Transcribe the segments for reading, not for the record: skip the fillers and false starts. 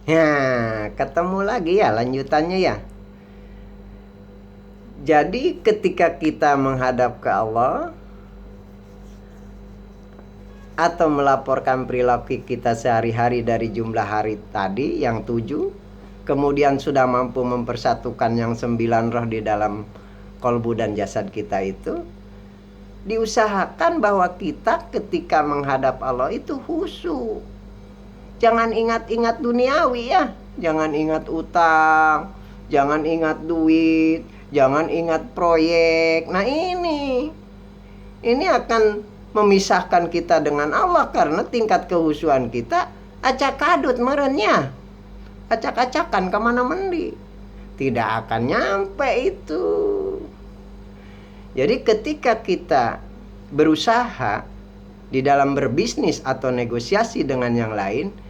Ya, ketemu lagi ya lanjutannya ya. Jadi ketika kita menghadap ke Allah atau melaporkan perilaku kita sehari-hari dari jumlah hari tadi yang 7, kemudian sudah mampu mempersatukan yang 9 roh di dalam kolbu dan jasad kita itu, diusahakan bahwa kita ketika menghadap Allah itu khusyuk. Jangan ingat-ingat duniawi ya, jangan ingat utang, jangan ingat duit, jangan ingat proyek. Nah ini akan memisahkan kita dengan Allah karena tingkat kehusuan kita acak kadut merenya, acak-acakan kemana mendi, tidak akan nyampe itu. Jadi ketika kita berusaha di dalam berbisnis atau negosiasi dengan yang lain,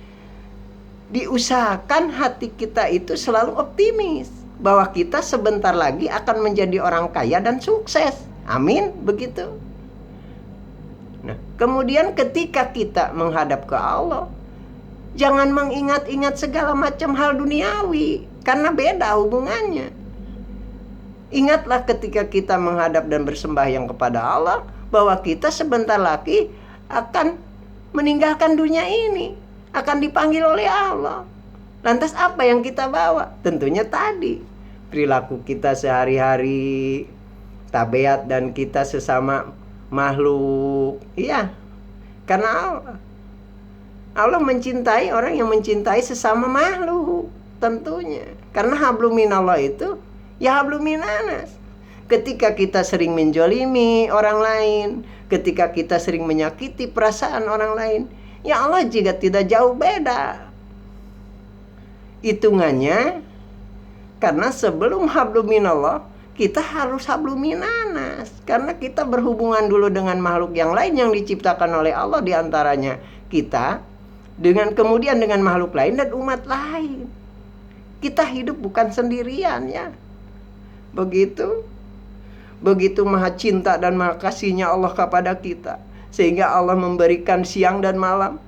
diusahakan hati kita itu selalu optimis bahwa kita sebentar lagi akan menjadi orang kaya dan sukses. Amin, begitu. Nah, kemudian ketika kita menghadap ke Allah, jangan mengingat-ingat segala macam hal duniawi, karena beda hubungannya. Ingatlah ketika kita menghadap dan bersembahyang kepada Allah, bahwa kita sebentar lagi akan meninggalkan dunia ini, akan dipanggil oleh Allah. Lantas apa yang kita bawa? Tentunya tadi, perilaku kita sehari-hari, tabiat dan kita sesama makhluk. Iya, karena Allah mencintai orang yang mencintai sesama makhluk, tentunya. Karena hablum minallah itu ya hablum minanas. Ketika kita sering menjolimi orang lain, ketika kita sering menyakiti perasaan orang lain, ya Allah juga tidak jauh beda hitungannya. Karena sebelum hablum minallah, kita harus hablum minanas. Karena kita berhubungan dulu dengan makhluk yang lain yang diciptakan oleh Allah, diantaranya kita, dengan kemudian dengan makhluk lain dan umat lain. Kita hidup bukan sendirian ya. Begitu maha cinta dan maha kasihnya Allah kepada kita, sehingga Allah memberikan siang dan malam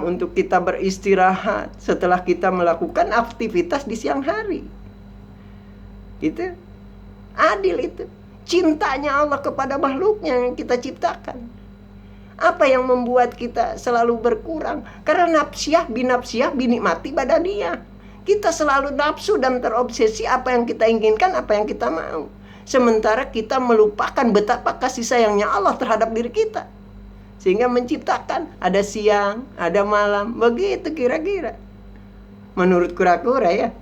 untuk kita beristirahat setelah kita melakukan aktivitas di siang hari. Itu adil, itu cintanya Allah kepada makhluknya yang kita ciptakan. Apa yang membuat kita selalu berkurang? Karena nafsiyah binafsiyah binikmati badaniyah. Kita selalu nafsu dan terobsesi apa yang kita inginkan, apa yang kita mau. Sementara kita melupakan betapa kasih sayangnya Allah terhadap diri kita, sehingga menciptakan ada siang, ada malam. Begitu kira-kira menurut kura-kura ya.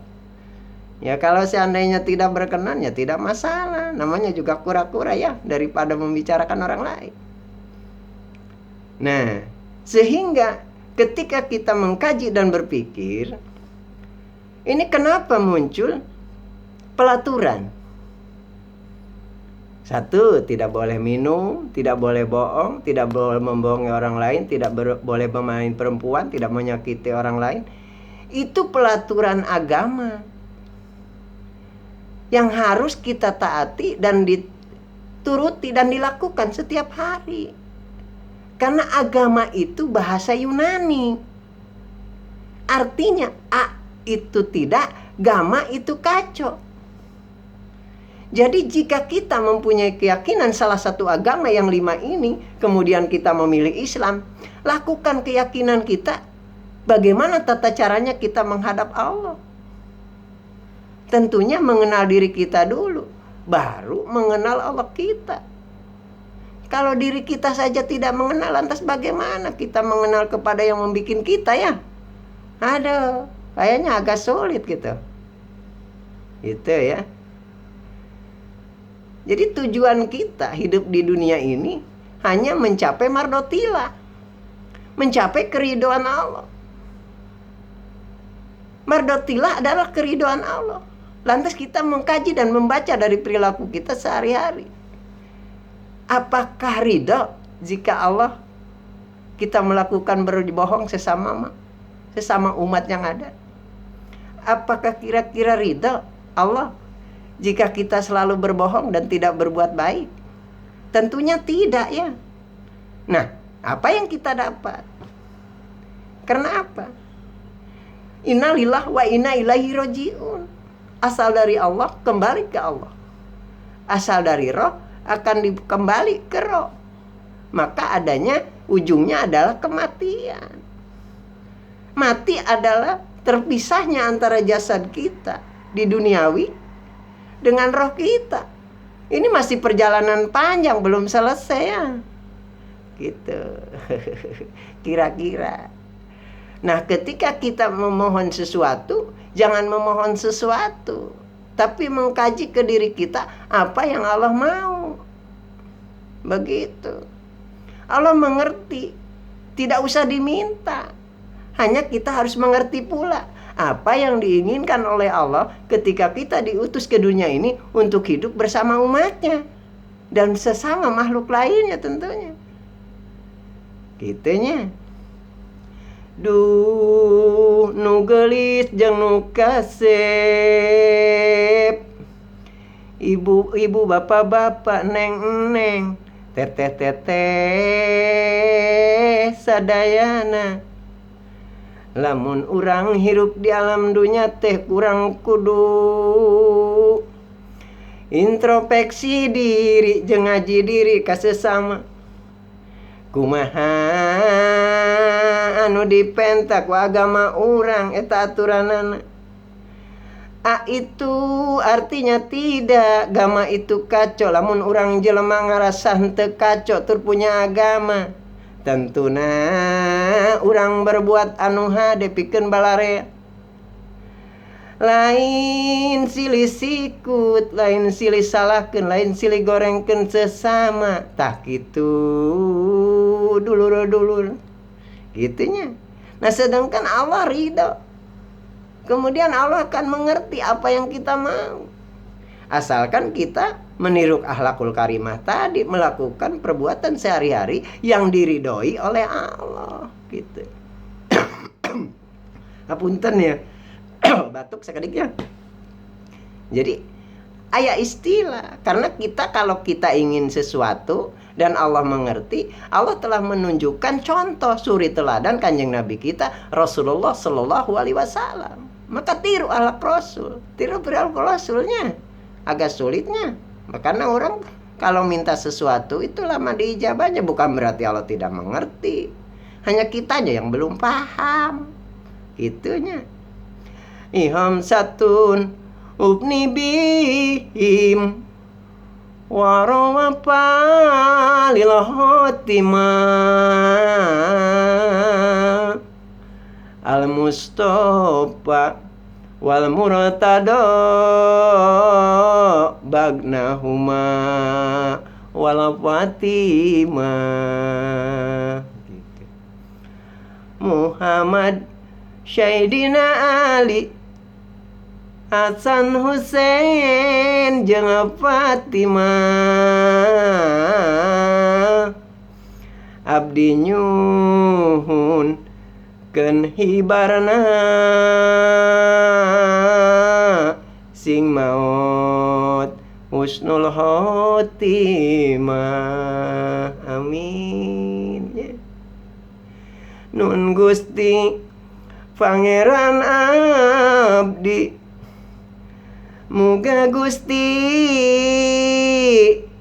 Ya kalau seandainya tidak berkenan ya tidak masalah, namanya juga kura-kura ya, daripada membicarakan orang lain. Nah, sehingga ketika kita mengkaji dan berpikir, ini kenapa muncul pelaturan? 1, tidak boleh minum, tidak boleh bohong, tidak boleh membohongi orang lain, tidak boleh memain perempuan, tidak menyakiti orang lain. Itu pelaturan agama yang harus kita taati dan dituruti dan dilakukan setiap hari. Karena agama itu bahasa Yunani. Artinya a itu tidak, gama itu kacau. Jadi jika kita mempunyai keyakinan salah satu agama yang 5 ini, kemudian kita memilih Islam, lakukan keyakinan kita. Bagaimana tata caranya kita menghadap Allah? Tentunya mengenal diri kita dulu, baru mengenal Allah kita. Kalau diri kita saja tidak mengenal, lantas bagaimana kita mengenal kepada yang membuat kita ya? Aduh, kayaknya agak sulit gitu. Itu ya. Jadi tujuan kita hidup di dunia ini hanya mencapai mardotila, mencapai keridhaan Allah. Mardotila adalah keridhaan Allah. Lantas kita mengkaji dan membaca dari perilaku kita sehari-hari. Apakah ridha jika Allah kita melakukan berbohong sesama umat yang ada? Apakah kira-kira ridha Allah jika kita selalu berbohong dan tidak berbuat baik? Tentunya tidak ya. Nah, apa yang kita dapat? Karena apa? Innalillah wa inna ilaihi rajiun. Asal dari Allah, kembali ke Allah. Asal dari roh, akan kembali ke roh. Maka adanya, ujungnya adalah kematian. Mati adalah terpisahnya antara jasad kita di duniawi dengan roh kita. Ini masih perjalanan panjang, belum selesai ya. Gitu. Kira-kira. Nah, ketika kita memohon sesuatu, jangan memohon sesuatu, tapi mengkaji ke diri kita apa yang Allah mau. Begitu. Allah mengerti. Tidak usah diminta. Hanya kita harus mengerti pula apa yang diinginkan oleh Allah ketika kita diutus ke dunia ini untuk hidup bersama umatnya dan sesama makhluk lainnya tentunya. Gitunya. Duh, nu geulis jeung nu kasep. Ibu-ibu, bapak-bapak, neng-neng, teteh-teteh sadayana. Lamun urang hirup di alam dunya teh kurang kudu introspeksi diri jeung ngaji diri ka sesama. Kumaha anu dipentak ku agama urang eta aturanana. Itu artinya tidak, agama itu kacau. Lamun urang jelema ngarasa henteu kacau tur punya agama, tentuna urang berbuat anu hade pikeun balarea. Lain silih sikut, lain silih salahkeun, lain silih gorengkeun sesama. Tah kitu dulur-dulur. Gitunya. Nah, sedangkan Allah ridho. Kemudian Allah akan mengerti apa yang kita mau. Asalkan kita meniru akhlakul karimah tadi, melakukan perbuatan sehari-hari yang diridhoi oleh Allah. Gitu. Hapunten ya. Batuk sekadiknya. Jadi aya istilah, karena kita kalau kita ingin sesuatu dan Allah mengerti, Allah telah menunjukkan contoh suri teladan kanjeng Nabi kita Rasulullah Shallallahu Alaihi Wasallam. Maka tiru akhlak Rasul, tiru perilaku Rasulnya. Agak sulitnya, karena orang kalau minta sesuatu itu lama diijabahnya, bukan berarti Allah tidak mengerti. Hanya kitanya yang belum paham. Gitunya. Iham satun ubni bihim warawa palil khotimah al mustofa wal murtada bagnahuma wal fatimah. Muhammad Syaidina Ali Hasan Hussein jeung Fatimah abdi nyuhun keun hibarna sing maot husnul khotimah. Amin. Nun Gusti Pangeran abdi muga Gusti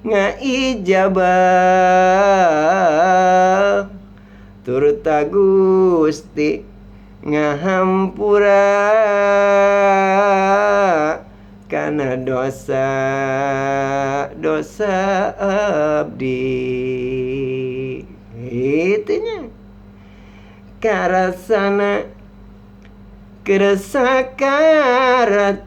ngaijabah turta Gusti ngahampura kana dosa abdi. Itunya karasana kerasa karat